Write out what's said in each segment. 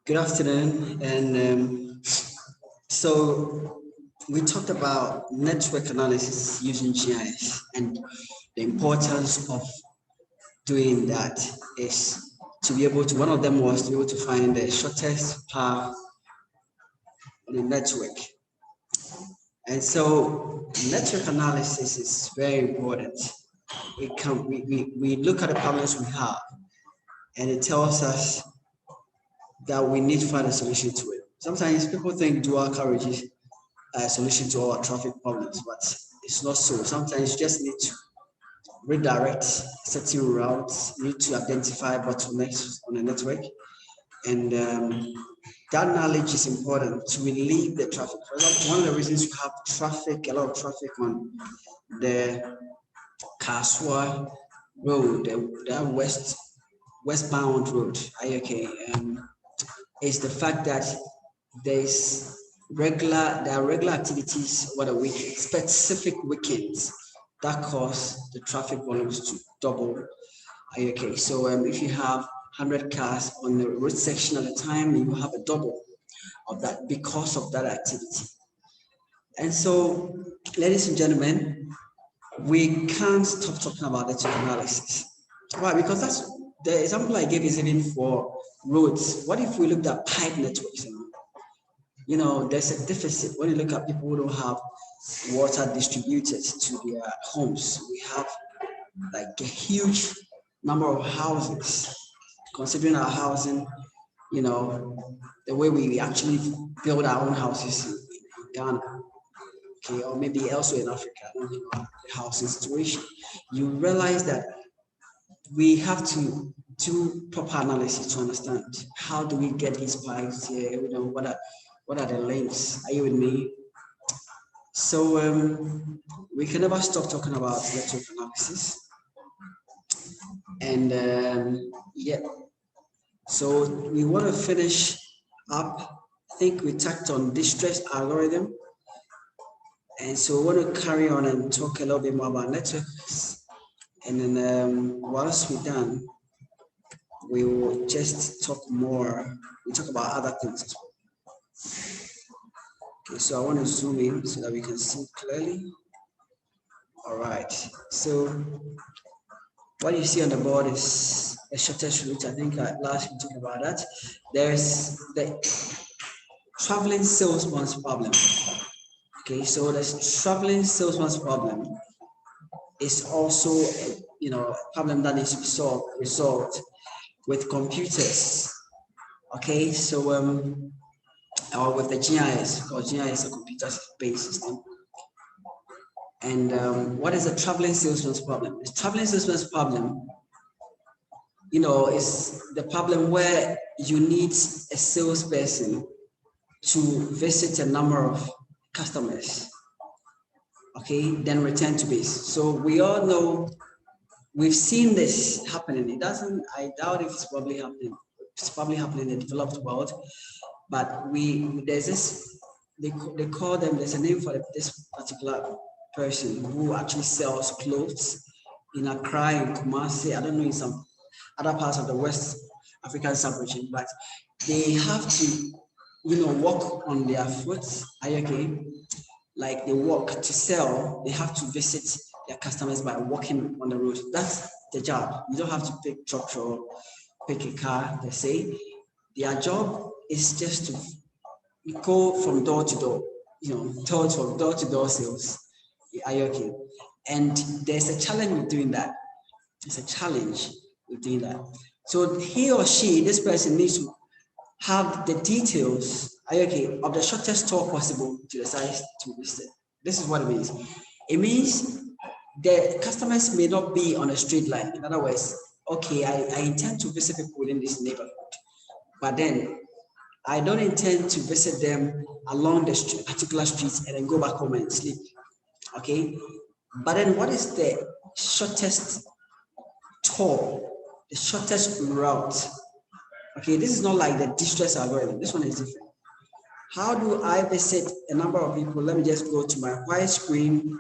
Good afternoon. And so we talked about network analysis using GIS, and the importance of doing that is to be able to, one of them was to be able to find the shortest path on the network. And so network analysis is very important. We look at the problems we have, and it tells us that we need to find a solution to it. Sometimes people think dual carriage is a solution to all our traffic problems, but it's not so. Sometimes you just need to redirect certain routes, you need to identify bottlenecks on the network, and that knowledge is important to relieve the traffic. For example, one of the reasons you have traffic, a lot of traffic on the Kaswa road, the westbound road, okay, is the fact that there are regular activities over the weekend, specific weekends that cause the traffic volumes to double. Okay, so if you have 100 cars on the road section at a time, you have a double of that because of that activity. And so, ladies and gentlemen, we can't stop talking about network analysis. Why? Because that's the example I gave is even for roads. What if we looked at pipe networks? There's a deficit when you look at people who don't have water distributed to their homes. We have like a huge number of houses. Considering our housing, the way we actually build our own houses in Ghana, okay, or maybe elsewhere in Africa, the housing situation, you realize that we have to do proper analysis to understand how do we get these pipes here, what are the links? Are you with me? So we can never stop talking about network analysis. And yeah, so we want to finish up. I think we tacked on distress algorithm. And so we want to carry on and talk a little bit more about networks. And then once we're done, we will just talk more. We talk about other things as well. Okay, so I want to zoom in so that we can see clearly. All right. So what you see on the board is a shortest route. I think last we talked about that. There's the traveling salesman's problem. Okay, so the traveling salesman's problem is also a problem that needs to be resolved with computers. Okay, so or with the GIS, because GIS is a computer-based system. And what is a traveling salesman's problem? The traveling salesman's problem, is the problem where you need a salesperson to visit a number of customers, okay, then return to base. So we all know, we've seen this happening. I doubt if it's probably happening. It's probably happening in the developed world, but there's this, they call them, there's a name for this particular person who actually sells clothes in Accra and Kumasi. I don't know in some other parts of the West African sub-region, but they have to, walk on their foot. Are you okay? Like they walk to sell, they have to visit their customers by walking on the road. That's the job. You don't have to pick truck or pick a car, they say. Their job is just to go from door to door, from door to door sales. Are you okay? And there's a challenge with doing that. There's a challenge with doing that. So he or she, this person needs to have the details, okay, of the shortest tour possible to the site to visit. This is what it means. It means the customers may not be on a straight line. In other words, okay, I intend to visit people within this neighborhood, but then I don't intend to visit them along the particular streets and then go back home and sleep. Okay, but then what is the shortest tour, the shortest route? Okay, this is not like the distress algorithm. This one is different. How do I visit a number of people? Let me just go to my white screen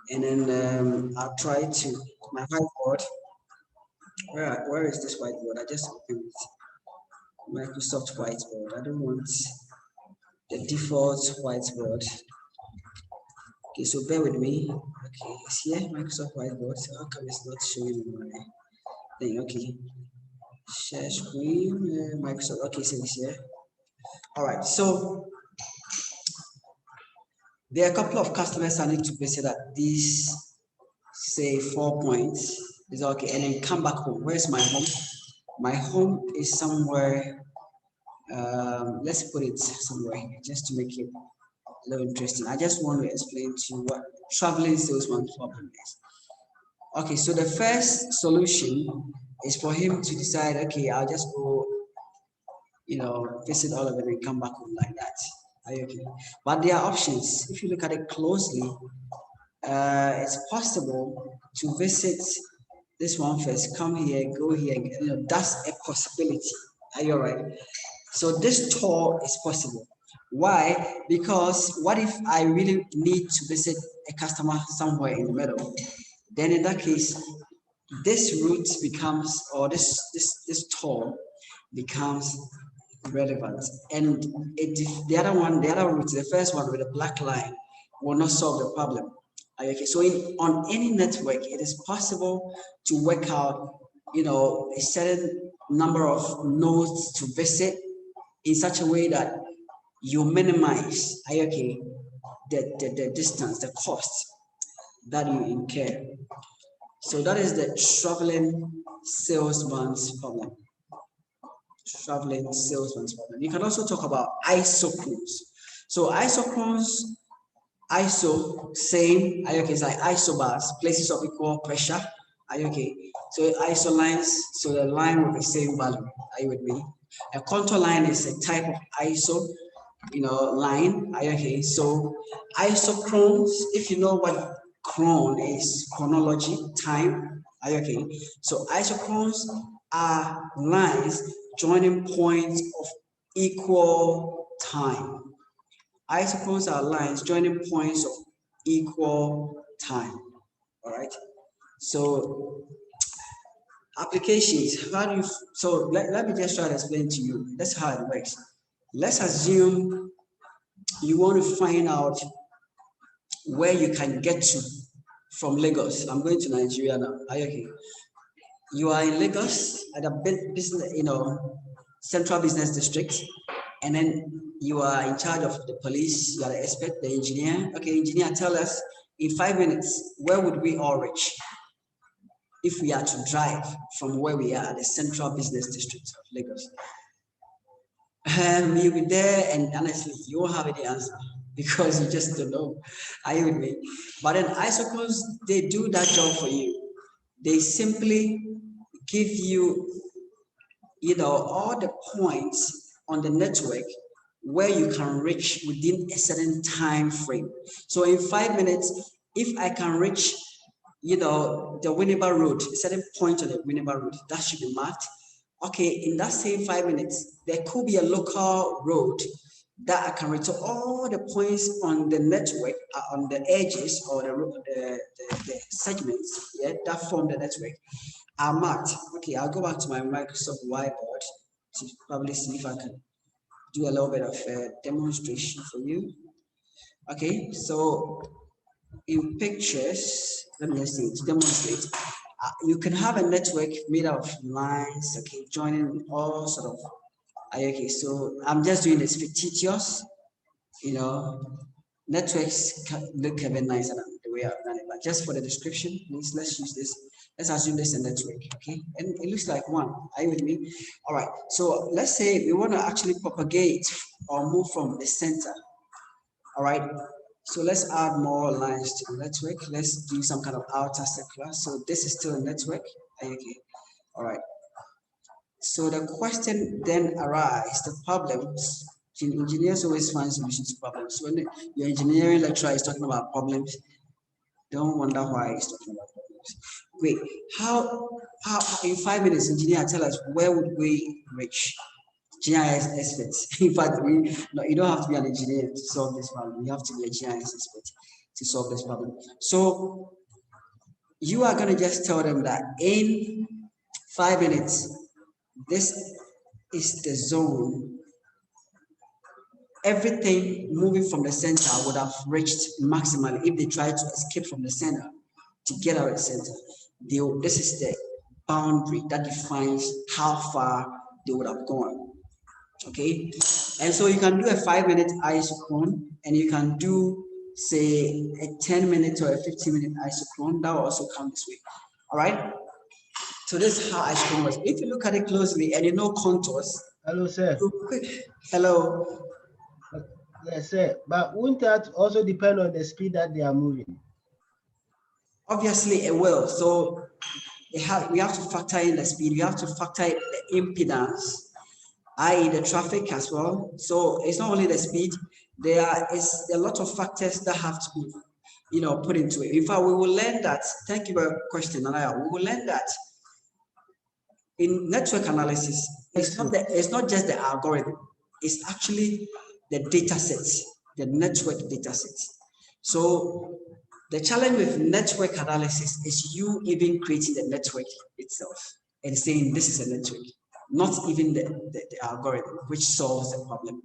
and then I'll try to my whiteboard. Where is this whiteboard? I just opened it. Microsoft whiteboard. I don't want the default whiteboard. Okay, so bear with me. Okay, it's here, Microsoft whiteboard. So how come it's not showing my thing? Okay, share screen, Microsoft. Okay, so it's here. All right, so there are a couple of customers I need to visit at these, say, 4 points. Is okay, and then come back home. Where's my home? My home is somewhere. Let's put it somewhere here, just to make it a little interesting. I just want to explain to you what traveling salesman's problem is. Okay, so the first solution is for him to decide, okay, I'll just go, visit all of them and come back home like that. Are you okay? But there are options. If you look at it closely, it's possible to visit this one first, come here, go here, that's a possibility. Are you all right? So this tour is possible. Why? Because what if I really need to visit a customer somewhere in the middle? Then in that case, this route becomes, or this tour becomes relevant. And the other route, the first one with a black line, will not solve the problem. Okay, so on any network, it is possible to work out, a certain number of nodes to visit in such a way that you minimize, okay, the distance, the cost that you incur. So that is the traveling salesman's problem. Traveling salesman's problem. You can also talk about isochrones. So isochrones, iso, same, are you okay? It's like isobars, places of equal pressure. Are you okay? So iso lines, so the line with the same value. Are you with me? A contour line is a type of iso, line. Are you okay? So isochrones, if you know what chron is, chronology, time. Are you okay? So isochrones are lines joining points of equal time. Isochrones are lines joining points of equal time. All right. So applications, how do you, so let me just try to explain to you. That's how it works. Let's assume you want to find out where you can get to from Lagos. I'm going to Nigeria now. Are you okay? You are in Lagos at a business, central business district, and then you are in charge of the police, you are the expert, the engineer. Okay, engineer, tell us in 5 minutes, where would we all reach if we are to drive from where we are at the central business district of Lagos? You'll be there, and honestly, you won't have any answer because you just don't know. Are you with me? But then I suppose they do that job for you. They simply give you, all the points on the network where you can reach within a certain time frame. So in 5 minutes, if I can reach, the Winneba Road, a certain point on the Winneba Road, that should be marked. Okay, in that same 5 minutes, there could be a local road that I can reach. So all the points on the network, on the edges or the segments, that form the network, are marked. Okay, I'll go back to my Microsoft whiteboard to probably see if I can do a little bit of a demonstration for you. Okay, so in pictures, let me just see, to demonstrate, you can have a network made of lines, okay, joining all sort of, okay, so I'm just doing this fictitious, networks look a bit nicer than the way I've done it, but just for the description, please, let's use this. Let's assume this is a network, okay? And it looks like one. Are you with me? All right, so let's say we want to actually propagate or move from the center. All right, so let's add more lines to the network. Let's do some kind of outer circular. So this is still a network. Okay. All right. So the question then arises, the problems. Engineers always find solutions to problems. When your engineering lecturer is talking about problems, don't wonder why he's talking about problems. Wait, how in 5 minutes, engineer, tell us where would we reach? GIS experts. In fact, you don't have to be an engineer to solve this problem. You have to be a GIS expert to solve this problem. So you are going to just tell them that in 5 minutes, this is the zone. Everything moving from the center would have reached maximally if they try to escape from the center to get out of the center. This is the boundary that defines how far they would have gone. Okay, and so you can do a 5-minute isochrone, and you can do, say, a 10-minute or a 15-minute isochrone. That will also come this way. All right. So this is how isochrone works. If you look at it closely and you know contours. Hello, sir. Hello. Yes, sir. But won't that also depend on the speed that they are moving? Obviously, it will. So we have to factor in the speed. We have to factor in the impedance, i.e. the traffic as well. So it's not only the speed. There is a lot of factors that have to be, put into it. In fact, we will learn that. Thank you for your question, Anaya. We will learn that in network analysis, it's not just the algorithm. It's actually the data sets, the network data sets. So the challenge with network analysis is you even creating the network itself and saying this is a network, not even the algorithm, which solves the problem.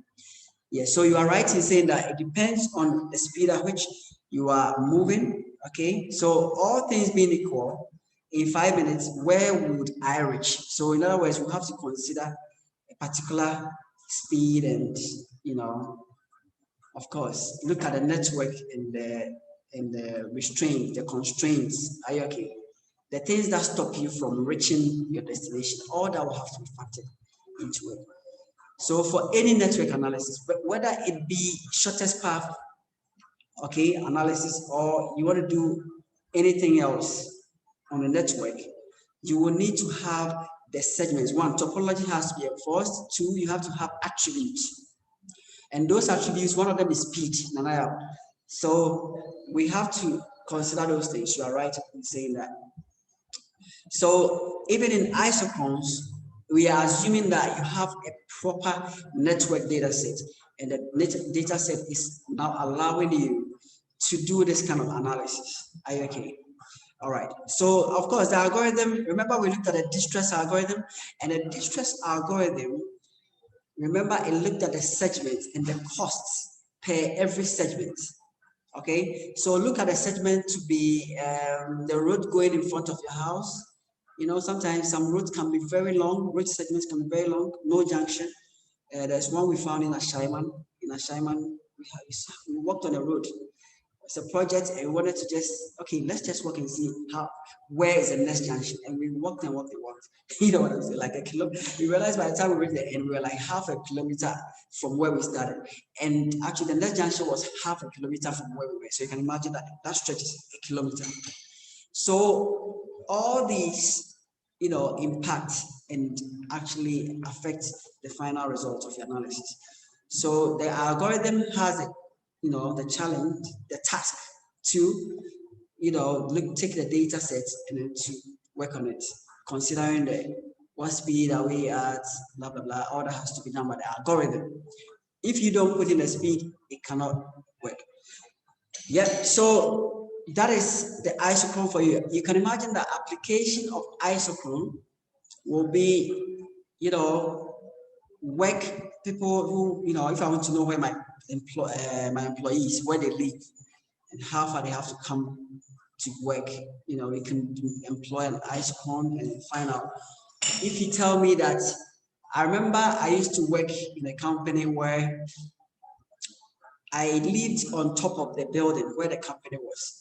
Yeah, so you are right in saying that it depends on the speed at which you are moving. Okay, so all things being equal, in 5 minutes, where would I reach? So in other words, we have to consider a particular speed and, of course, look at the network and the restraints, the constraints. Are you okay? The things that stop you from reaching your destination, all that will have to be factored into it. So for any network analysis, whether it be shortest path, okay, analysis, or you want to do anything else on the network, you will need to have the segments. One, topology has to be enforced. Two, you have to have attributes. And those attributes, one of them is speed, Nanaya. So we have to consider those things. You are right in saying that. So even in isochrones, we are assuming that you have a proper network data set, and the data set is now allowing you to do this kind of analysis. Are you okay? All right. So of course, the algorithm, remember we looked at the distress algorithm, and the distress algorithm, remember it looked at the segments and the costs per every segment. Okay. So look at the segment to be the road going in front of your house. Sometimes some roads can be very long, road segments can be very long, no junction. There's one we found in Ashaiman. In Ashaiman, we walked on a road. It's a project, and we wanted to let's just walk and see where is the next junction. And we walked and walked and walked. You know what I'm saying? Like a kilometer. We realized by the time we reached the end, we were like half a kilometer from where we started. And actually, the next junction was half a kilometer from where we were. So you can imagine that stretch is a kilometer. So all these, impact and actually affect the final result of your analysis. So the algorithm has the challenge, the task to, take the data sets and then to work on it, considering what speed are we at, blah, blah, blah. All that has to be done by the algorithm. If you don't put in the speed, it cannot work. Yeah, so that is the isochrone for you. You can imagine the application of isochrone will be, work people who, if I want to know where my employees, where they live and how far they have to come to work, we can employ an isochrone and find out. If you tell me that, I remember I used to work in a company where I lived on top of the building where the company was.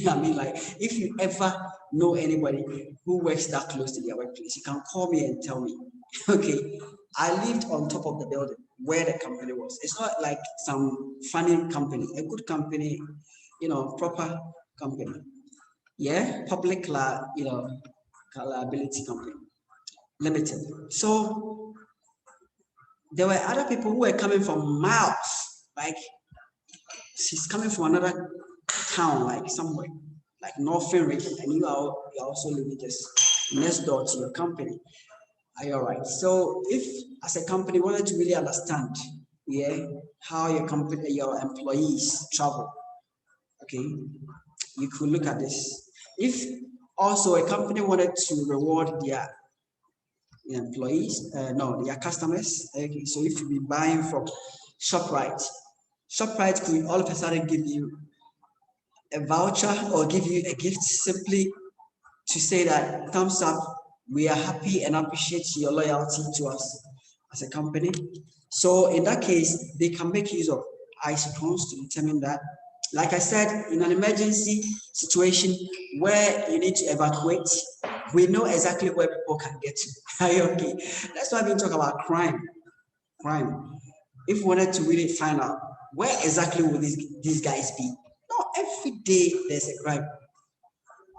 I mean, like, if you ever know anybody who works that close to their workplace, you can call me and tell me. Okay, I lived on top of the building where the company was. It's not like some funny company, a good company, proper company. Yeah, public, liability company, limited. So there were other people who were coming from miles, like she's coming from another town, like somewhere, like Northern region, and you are also living just next door to your company. Are you all right? So if as a company wanted to really understand, how your company, your employees travel, okay, you could look at this. If also a company wanted to reward their employees, no, their customers. Okay, so if you be buying from ShopRite, ShopRite could all of a sudden give you a voucher or give you a gift simply to say that thumbs up, we are happy and appreciate your loyalty to us as a company. So in that case, they can make use of isochrones to determine that. Like I said, in an emergency situation where you need to evacuate, we know exactly where people can get to. Okay, that's why we talk about crime. If we wanted to really find out where exactly will these guys be, no, every day there's a crime.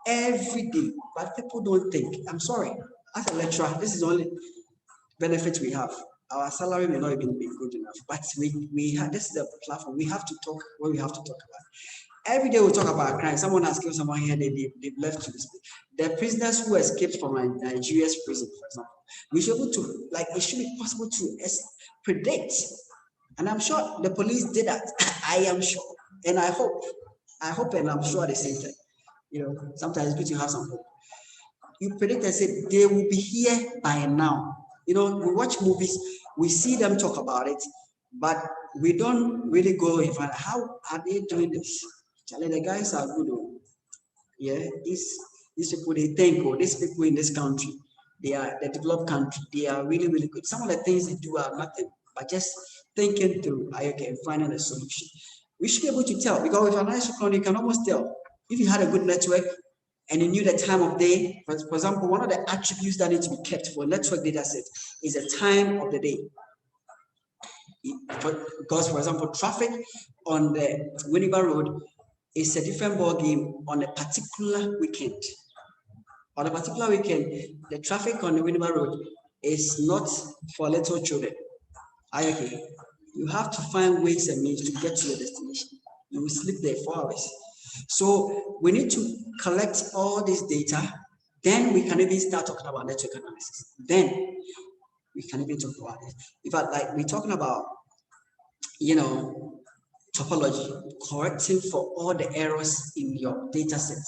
Every day, but people don't think. I'm sorry, as a lecturer, this is the only benefit we have. Our salary may not even be good enough, but we have, this is the platform. We have to talk what we have to talk about. Every day we talk about crime. Someone has killed someone here, they've left to this. The prisoners who escaped from Nigeria's prison, for example, we should be able to, like, it should be possible to predict. And I'm sure the police did that. I am sure. And I hope and I'm sure at the same time. You know, sometimes it's good to have some hope. You predict and say they will be here by now. You know, we watch movies, we see them talk about it, but we don't really go and find how are they doing this. Charlie, the guys are good. Yeah, these people they think, oh, these people in this country, they are the developed country, they are really, really good. Some of the things they do are nothing, but just thinking through, okay, and finding a solution. We should be able to tell because with an isochrone, you can almost tell if you had a good network and you knew the time of day. For example, one of the attributes that need to be kept for a network data set is the time of the day. Because, for example, traffic on the Winneba Road is a different ball game on a particular weekend. On a particular weekend, the traffic on the Winneba Road is not for little children. Okay, you have to find ways and means to get to your destination. You will sleep there 4 hours. So we need to collect all this data. Then we can even start talking about network analysis. Then we can even talk about it. In fact, like we're talking about, you know, topology, correcting for all the errors in your data set.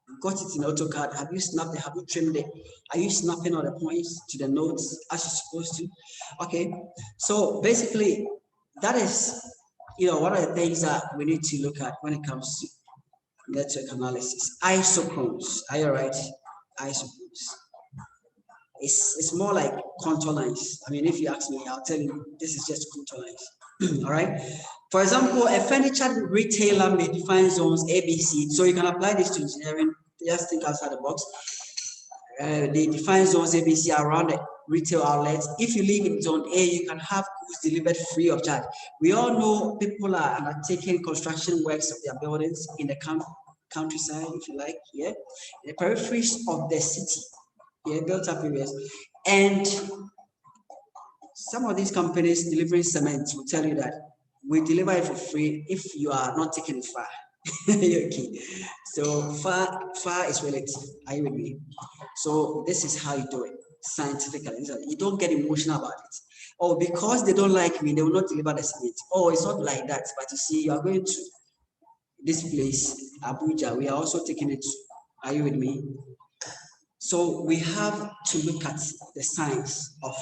You got it in AutoCAD. Have you snapped it? Have you trimmed it? Are you snapping all the points to the nodes as you're supposed to? Okay. So basically, that is, you know, one of the things that we need to look at when it comes to network analysis. Isochrones. Are you all right? Isochrones. It's more like contour lines. I mean, if you ask me, I'll tell you this is just contour lines. All right. For example, a furniture retailer may define zones A, B, C. So you can apply this to engineering. Just think outside the box. They define zones A, B, C around the retail outlets. If you live in zone A, you can have goods delivered free of charge. We all know people are undertaking construction works of their buildings in the countryside, if you like, yeah, the peripheries of the city, yeah, built up areas. And some of these companies delivering cement will tell you that we deliver it for free if you are not taking it far. Okay, so far is relative. Are you with me? So this is how you do it scientifically. You don't get emotional about it. Oh, because they don't like me, they will not deliver the cement. Oh, it's not like that. But you see, you are going to this place, Abuja. We are also taking it. Are you with me? So we have to look at the science of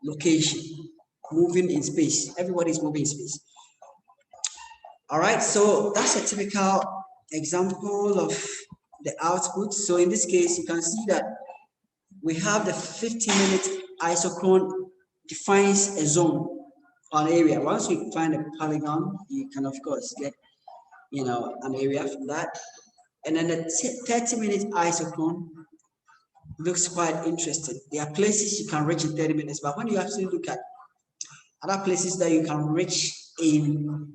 location, moving in space. Everybody's moving in space. All right, so that's a typical example of the output. So in this case, you can see that we have the 50-minute isochrone defines a zone or an area. Once you find a polygon, you can of course get, you know, an area from that. And then the 30-minute isochrone looks quite interesting. There are places you can reach in 30 minutes, but when you actually look at other places that you can reach in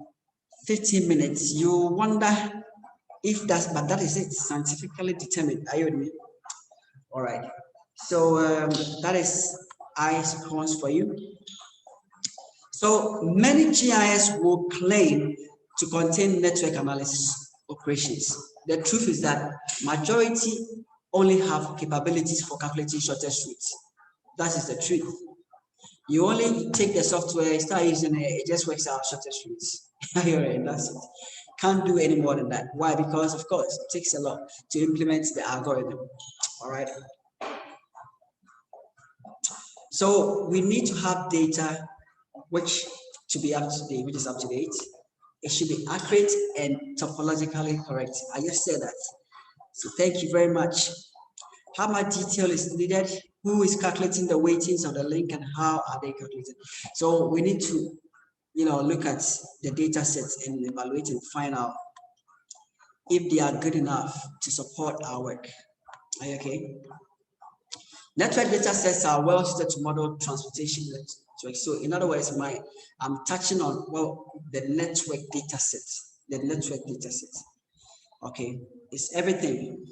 15 minutes, you wonder if that's, but that is it, scientifically determined. Are you with me? All right. So that is isochrones for you. So many GIS will claim to contain network analysis operations. The truth is that majority only have capabilities for calculating shortest routes. That is the truth. You only take the software, start using it, it just works out shortest routes. And that's it. Can't do any more than that. Why? Because of course it takes a lot to implement the algorithm. All right. So we need to have data which to be up to date, which is up to date. It should be accurate and topologically correct. I just said that. So thank you very much. How much detail is needed? Who is calculating the weightings of the link and how are they calculated? So we need to, look at the data sets and evaluate and find out if they are good enough to support our work. Are you okay? Network data sets are well suited to model transportation networks. So in other words, I'm touching on the network data sets. The network data sets. Okay, it's everything.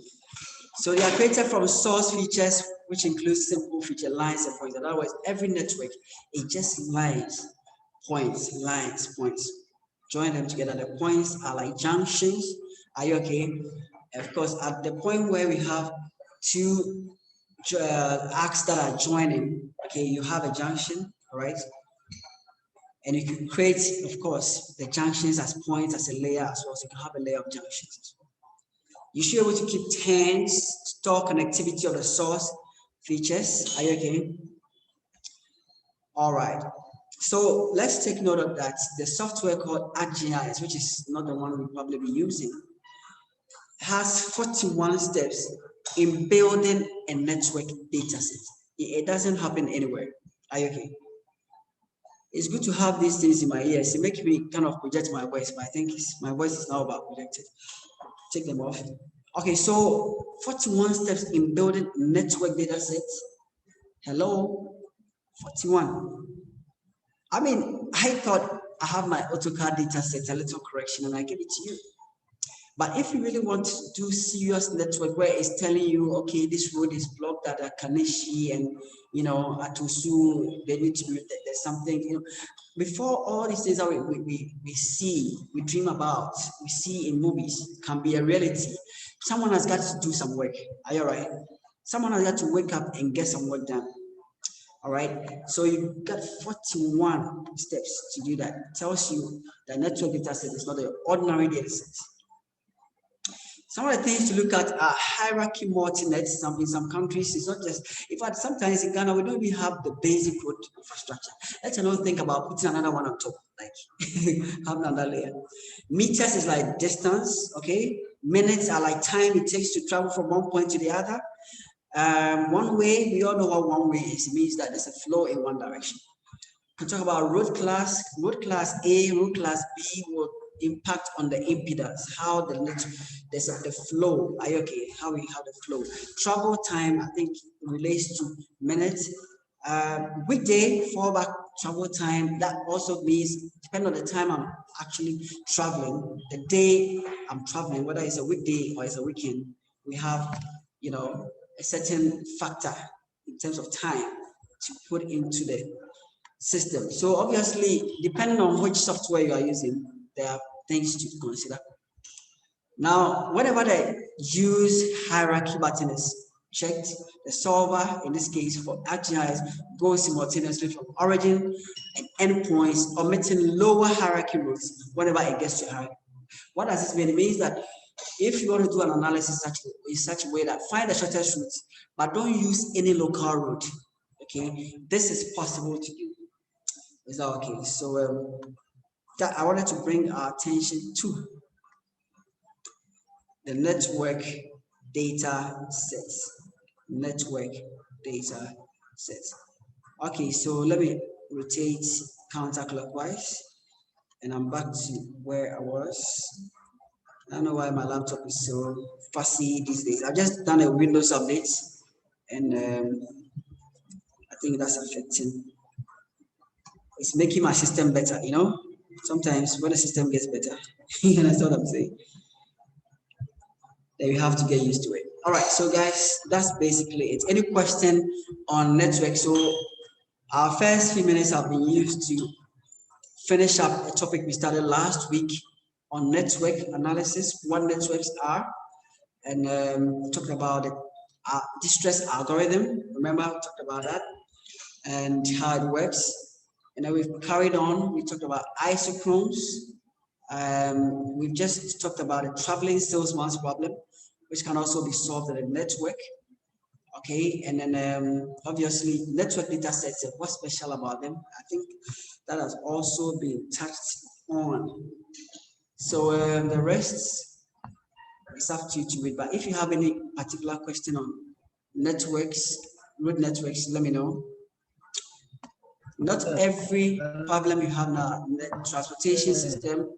So they are created from source features, which includes simple feature lines and points. In other words, every network is just lines, points, lines, points. Join them together. The points are like junctions. Are you okay? Of course, at the point where we have two arcs that are joining, okay, you have a junction, all right? And you can create, of course, the junctions as points as a layer as well. So you can have a layer of junctions as well. You should be able to keep tags, store connectivity of the source features. Are you okay? All right. So let's take note of that. The software called ArcGIS, which is not the one we'll probably be using, has 41 steps in building a network data set. It doesn't happen anywhere. Are you okay? It's good to have these things in my ears. It makes me kind of project my voice, but I think my voice is now about projected. Take them off. Okay, so 41 steps in building network data sets. Hello, 41. I mean, I thought I have my AutoCAD data set, a little correction, and I give it to you. But if you really want to do serious network where it's telling you, okay, this road is blocked at Kaneshi and, at Usu, they need to be, there's something, before all these things that we see, we dream about, we see in movies can be a reality. Someone has got to do some work. Are you all right? Someone has got to wake up and get some work done. All right. So you've got 41 steps to do that. It tells you that network data set is not an ordinary data set. Some of the things to look at are hierarchy multi-net. In some countries, it's not just, in fact, sometimes in Ghana, we don't even have the basic road infrastructure. Let's not think about putting another one on top, like having another layer. Meters is like distance, okay? Minutes are like time it takes to travel from one point to the other. One way, we all know what one way is. It means that there's a flow in one direction. We talk about road class A, road class B will impact on the impedance, how the flow. Are you okay? How the flow. Travel time, I think, relates to minutes. Weekday fallback travel time, that also means depending on the time I'm actually traveling, the day I'm traveling, whether it's a weekday or it's a weekend, we have a certain factor in terms of time to put into the system. So obviously, depending on which software you are using, there are things to consider. Now, whenever the use hierarchy button is checked, the solver, in this case for ArcGIS, goes simultaneously from origin and endpoints, omitting lower hierarchy routes whenever it gets to hierarchy. What does this mean? It means that if you want to do an analysis in such a way that find the shortest route, but don't use any local route, okay, this is possible to do. Is that okay? So that I wanted to bring our attention to the network data sets. Network data sets. Okay, so let me rotate counterclockwise, and I'm back to where I was. I don't know why my laptop is so fussy these days. I've just done a Windows update, and I think that's affecting. It's making my system better, Sometimes when the system gets better, you understand what I'm saying? Then you have to get used to it. All right, so guys, that's basically it. Any question on network? So our first few minutes have been used to finish up a topic we started last week on network analysis, what networks are, and talked about the distress algorithm. Remember, we talked about that and how it works. And then we've carried on. We talked about isochrones. We've just talked about a traveling salesman's problem, which can also be solved in a network. Okay, and then obviously network data sets, what's special about them? I think that has also been touched on. So the rest is up to you to read. But if you have any particular question on networks, road networks, let me know. Not every problem you have now, the transportation system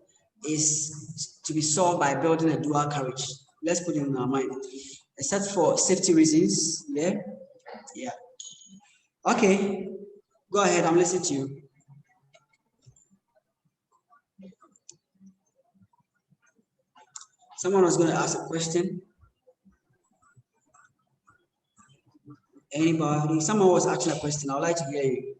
is to be solved by building a dual carriage. Let's put it in our mind. Except for safety reasons, yeah? Yeah. Okay, go ahead, I'm listening to you. Someone was going to ask a question. Anybody? Someone was asking a question. I would like to hear you.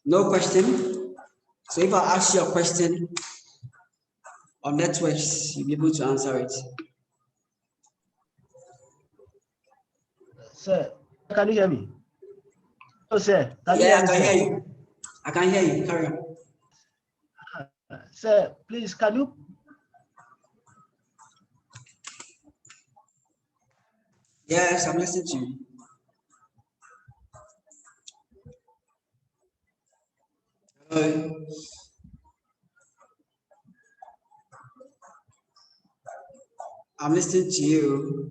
No question? So if I ask you a question on networks, you'll be able to answer it. Sir, can you hear me? Oh, sir, Yeah, I can hear you. I can hear you. Carry on. Sir, please, can you? Yes, I'm listening to you. Hello. I'm listening to you.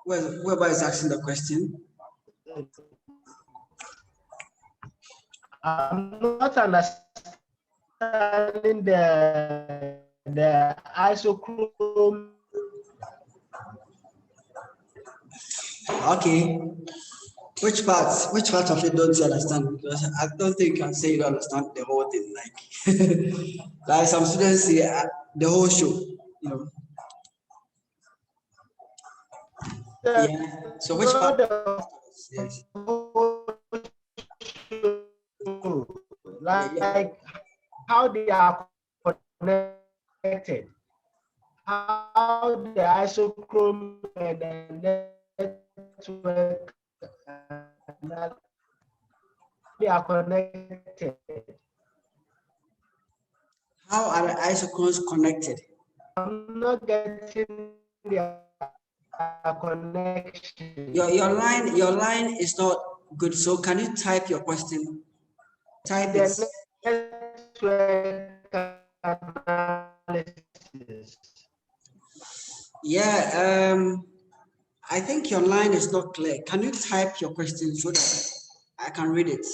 Whoever is asking the question. I'm not understanding the isochrome. Okay. Which part of it don't you understand? Because I don't think you can say you don't understand the whole thing. Like, like some students say the whole show, you know. Yeah. So which part? Yes. Like how they are connected, how the isochrome and the network they are connected. How are the isochrones connected? I'm not getting the connection. Your line is not good. So can you type your question? Type it. Yeah, I think your line is not clear. Can you type your question so that I can read it?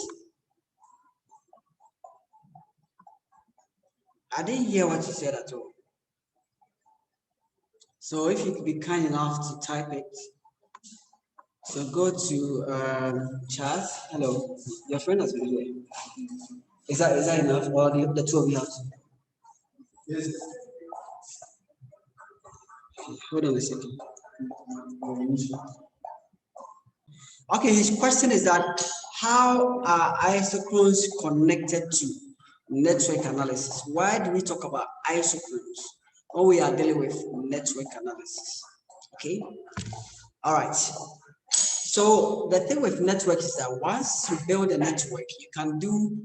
I didn't hear what you said at all. So if you could be kind enough to type it. So go to chat. Hello, your friend has been here. Is that enough, or the two of you have to? Yes. Hold on a second. Okay, his question is that how are isochrones connected to network analysis? Why do we talk about isochrones when we are dealing with network analysis? Okay, all right. So the thing with network is that once you build a network, you can do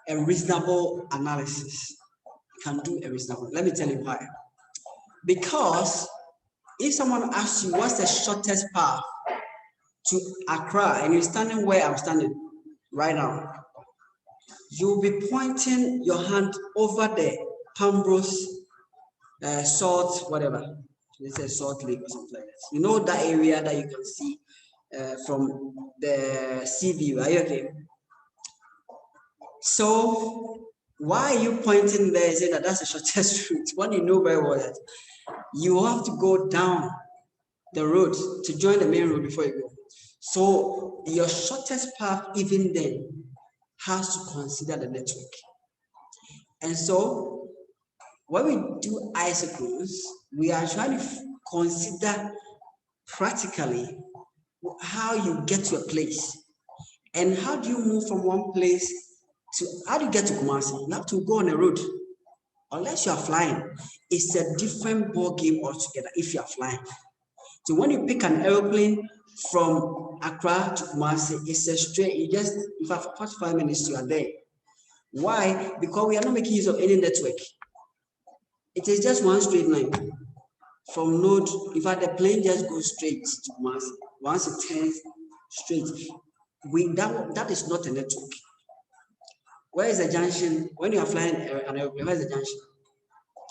a reasonable analysis. You can do a reasonable. Let me tell you why. Because if someone asks you what's the shortest path to Accra and you're standing where I'm standing right now, you'll be pointing your hand over the Pambros salt, whatever. Let's say Salt Lake or something like that. You know that area that you can see from the sea view. Are you okay? So why are you pointing there and saying that that's the shortest route? When you know very well that you have to go down the road to join the main road before you go. So your shortest path, even then, has to consider the network. And so when we do isochrones, we are trying to consider practically how you get to a place and how do you move from one place to, how do you get to Kumasi? You have to go on a road. Unless you are flying, it's a different ball game altogether if you are flying. So when you pick an airplane from Accra to Kumasi, it's a straight, you just, in fact, for 45 minutes, you are there. Why? Because we are not making use of any network. It is just one straight line from node. In fact, the plane just goes straight to Mars. Once it turns straight, that is not a network. Where is the junction? When you are flying an airplane, where is the junction?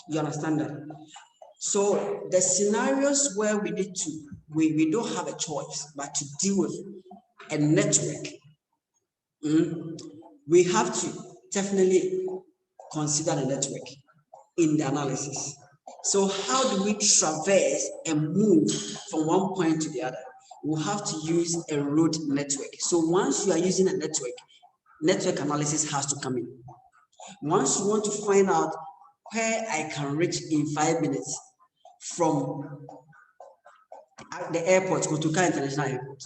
You understand that? So the scenarios where we need to, we don't have a choice but to deal with a network, we have to definitely consider the network in the analysis. So how do we traverse and move from one point to the other? We'll have to use a road network. So once you are using a network analysis has to come in. Once you want to find out where I can reach in 5 minutes from the airport, Kotoka International Airport,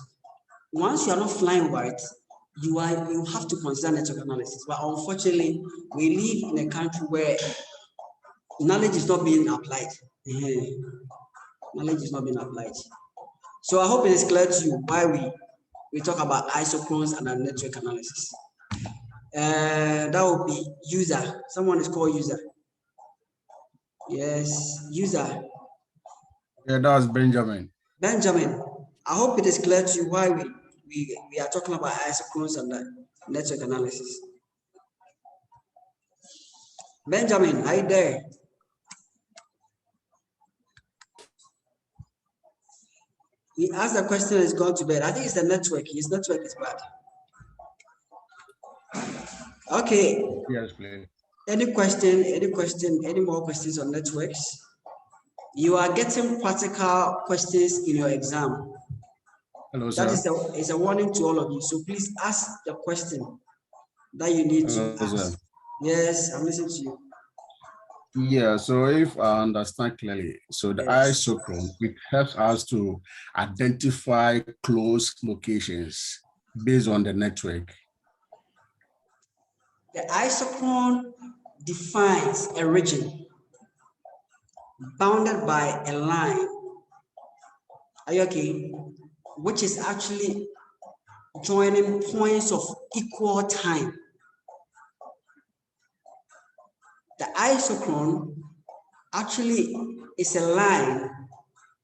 once you are not flying over it, you have to consider network analysis. But unfortunately, we live in a country where knowledge is not being applied. Knowledge is not being applied. So I hope it is clear to you why we talk about isochrones and our network analysis. That would be user. Someone is called user. Yes, user. Yeah, that's Benjamin. Benjamin, I hope it is clear to you why we are talking about isochrones and the network analysis. Benjamin, are you there? He asked the question and he's gone to bed. I think it's the network. His network is bad. Okay. Yes, please. Any more questions on networks? You are getting practical questions in your exam. Hello, sir. That is a warning to all of you. So please ask the question that you need to ask. Sir. Yes, I'm listening to you. Yeah, so if I understand clearly, so the isochrone, it helps us to identify close locations based on the network. The isochrone defines a region bounded by a line. Are you okay? Which is actually joining points of equal time. The isochrone actually is a line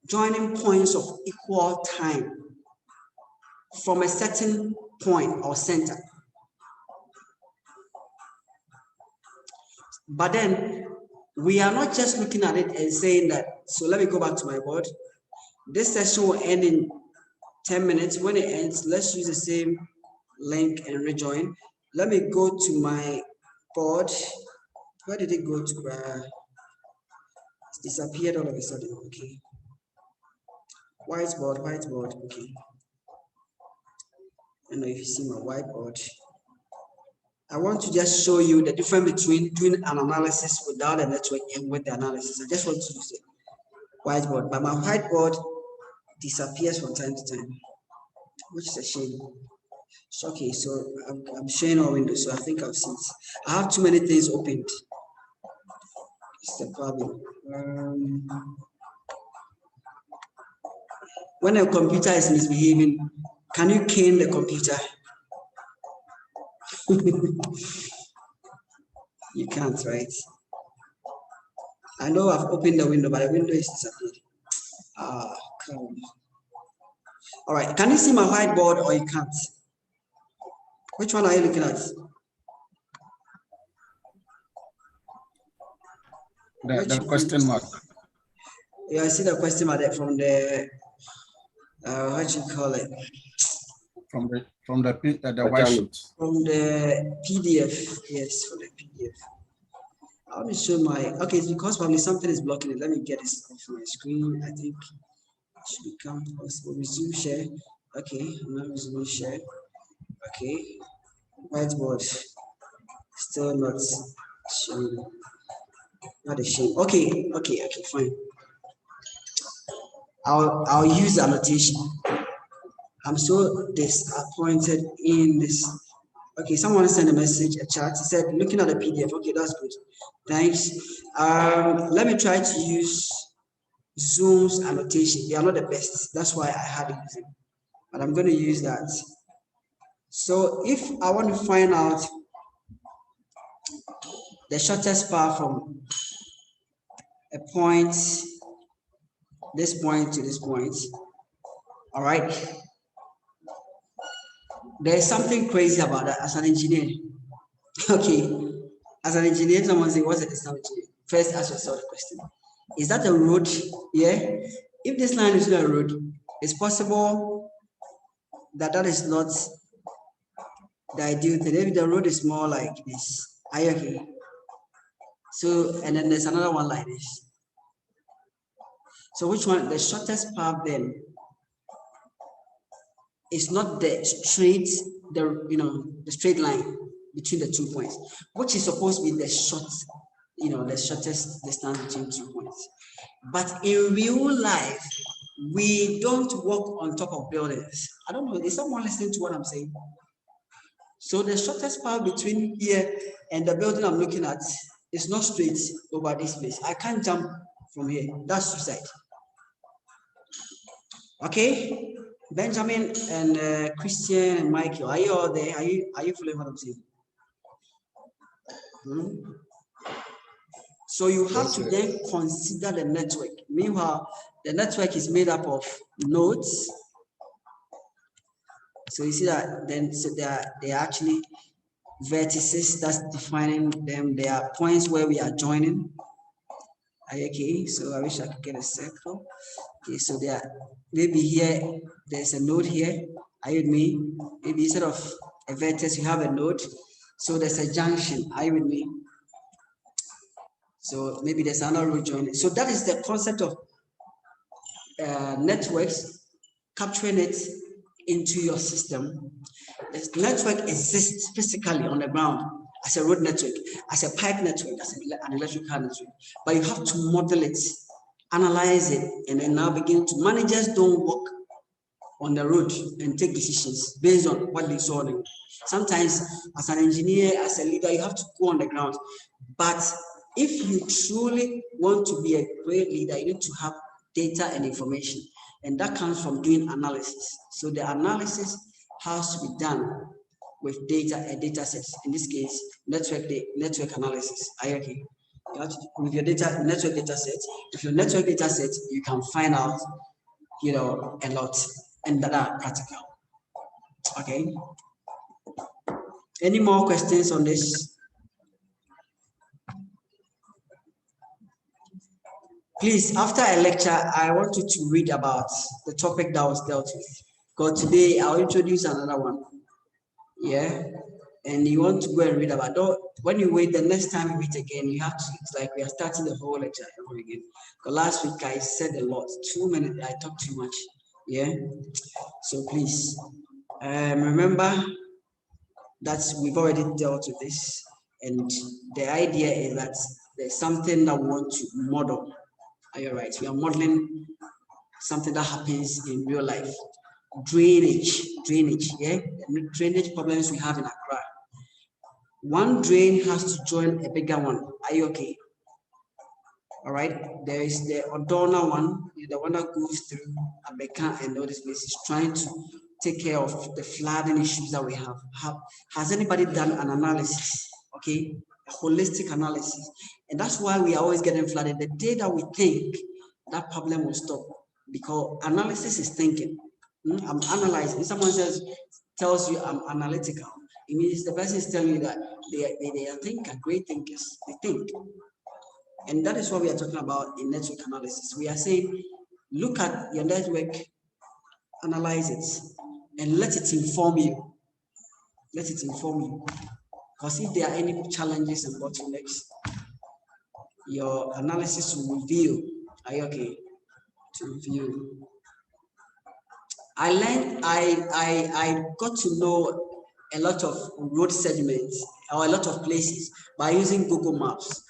joining points of equal time from a certain point or center. But then we are not just looking at it and saying that, so let me go back to my board. This session will end in 10 minutes. When it ends, let's use the same link and rejoin. Let me go to my board. Where did it go to? It's disappeared all of a sudden. Okay. Whiteboard. Okay. I don't know if you see my whiteboard. I want to just show you the difference between doing an analysis without a network and with the analysis. I just want to use the whiteboard, but my whiteboard disappears from time to time, which is a shame. So, okay, so I'm sharing our window, so I think I've seen it. I have too many things opened. It's the problem. When a computer is misbehaving, can you cane the computer? You can't, right? I know I've opened the window, but the window is disappeared. Come on. All right, can you see my whiteboard or you can't? Which one are you looking at? The question mark. Yeah, I see the question mark there from the what you call it? From the white sheet. From the PDF, yes, from the PDF. I'll just show my, okay, it's because probably something is blocking it. Let me get this off my screen. I think it should become possible. Resume share. Okay, I'm not resuming share. Okay, whiteboard. Still not showing. Not a shame. Okay, fine. I'll use annotation. I'm so disappointed in this. Okay, someone sent a message, a chat. He said, looking at the PDF. Okay, that's good. Thanks. Let me try to use Zoom's annotation. They are not the best. That's why I had to use it. But I'm going to use that. So if I want to find out the shortest path from a point, this point to this point. All right. There's something crazy about that as an engineer. Okay. As an engineer, someone say, what's a distance engineer? First, ask yourself the question. Is that a road? Yeah. If this line is not a road, it's possible that that is not the ideal thing. Maybe the road is more like this. Are you okay? So, and then there's another one like this. So which one, the shortest path then is not the straight, the straight line between the 2 points, which is supposed to be the short, the shortest distance between 2 points. But in real life, we don't walk on top of buildings. I don't know, is someone listening to what I'm saying? So the shortest path between here and the building I'm looking at is not straight over this place. I can't jump from here. That's suicide. Okay, Benjamin and Christian and Michael, are you all there? Are you following what I'm saying? So you have to then consider the network. Meanwhile, the network is made up of nodes. So you see that then so they are actually vertices that's defining them. There are points where we are joining. Okay, so I wish I could get a circle. Okay, so there maybe here there's a node here. Are you with me? Maybe instead of a vertex, you have a node. So there's a junction. Are you with me? So maybe there's another road joining. So that is the concept of networks, capturing it into your system. The network exists physically on the ground as a road network, as a pipe network, as an electrical network. But you have to model it, analyze it, and then now begin to. Managers don't work on the road and take decisions based on what they saw. Sometimes, as an engineer, as a leader, you have to go on the ground. But if you truly want to be a great leader, you need to have data and information, and that comes from doing analysis. So the analysis has to be done with data and data sets. In this case, network analysis. Are you okay? You have to, with your network data set. If your network data set, you can find out, a lot, and that are practical. Okay. Any more questions on this? Please, after a lecture, I want you to read about the topic that was dealt with. Because today I'll introduce another one. Yeah. And you want to go and read about it. When you wait, the next time you meet again, you have to, it's like we are starting the whole lecture over again. Because last week I said a lot, 2 minutes, I talked too much. Yeah. So please, remember that we've already dealt with this. And the idea is that there's something that we want to model. Are you right? We are modeling something that happens in real life. Drainage, yeah? The drainage problems we have in Accra. One drain has to join a bigger one. Are you okay? All right. There is the Odona one, the one that goes through Abeka and all these places, trying to take care of the flooding issues that we have. Has anybody done an analysis? Okay, a holistic analysis, and that's why we are always getting flooded. The day that we think that problem will stop, because analysis is thinking. I'm analyzing. If someone tells you I'm analytical, it means the person is telling you that they are thinkers, great thinkers. They think. And that is what we are talking about in network analysis. We are saying, look at your network, analyze it, and let it inform you. Let it inform you. Because if there are any challenges and bottlenecks, your analysis will reveal. Are you okay? To reveal. I got to know a lot of road segments or a lot of places by using Google Maps.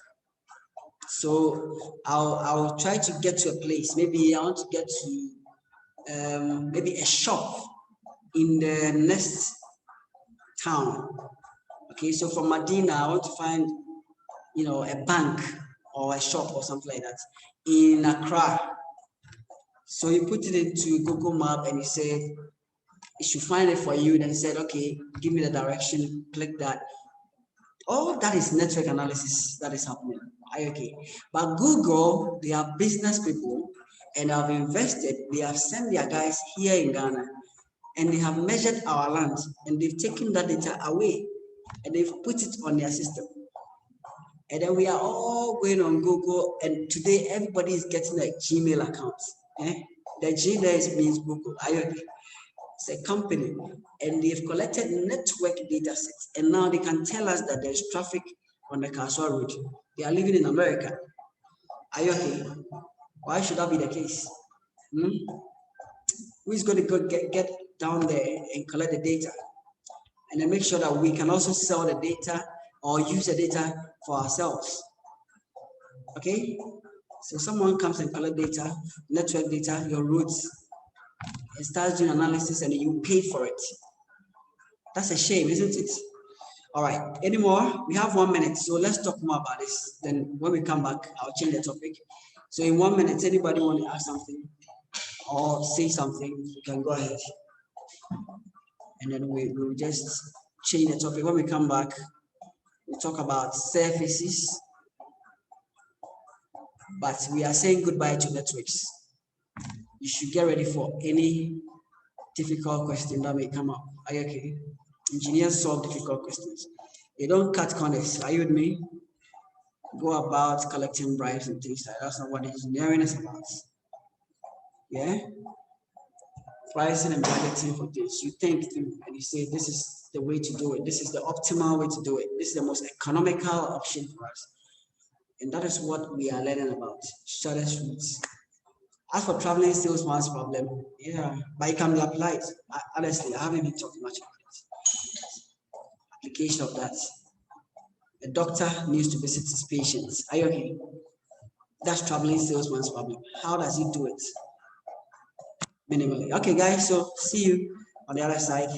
So I'll try to get to a place. Maybe I want to get to maybe a shop in the next town. Okay, so from Medina, I want to find, a bank or a shop or something like that in Accra. So you put it into Google Map and you said, it should find it for you. Then you said, okay, give me the direction, click that. All that is network analysis that is happening. Okay. But Google, they are business people and have invested, they have sent their guys here in Ghana and they have measured our land and they've taken that data away and they've put it on their system. And then we are all going on Google, and today everybody is getting a Gmail account. The G there means Google. It's a company, and they've collected network data sets, and now they can tell us that there's traffic on the Kaswa road. They are living in America. Are you okay? Why should that be the case? Who is going to go get down there and collect the data? And then make sure that we can also sell the data or use the data for ourselves. Okay? So someone comes and collect data, network data, your routes, and starts doing analysis and you pay for it. That's a shame, isn't it? All right, any more? We have 1 minute, so let's talk more about this. Then when we come back, I'll change the topic. So in 1 minute, anybody want to ask something or say something, you can go ahead. And then we'll just change the topic. When we come back, we'll talk about surfaces, but we are saying goodbye to networks. You should get ready for any difficult question that may come up. Are you okay? Engineers solve difficult questions. They don't cut corners. Are you with me? Go about collecting bribes and things like that. That's not what engineering is about. Yeah? Pricing and budgeting for this. You think through and you say, this is the way to do it. This is the optimal way to do it. This is the most economical option for us. And that is what we are learning about. Shortest routes. As for traveling salesman's problem, yeah, but it can be applied. Honestly, I haven't been talking much about it. Application of that. A doctor needs to visit his patients. Are you okay? That's traveling salesman's problem. How does he do it? Minimally. Okay, guys, so see you on the other side.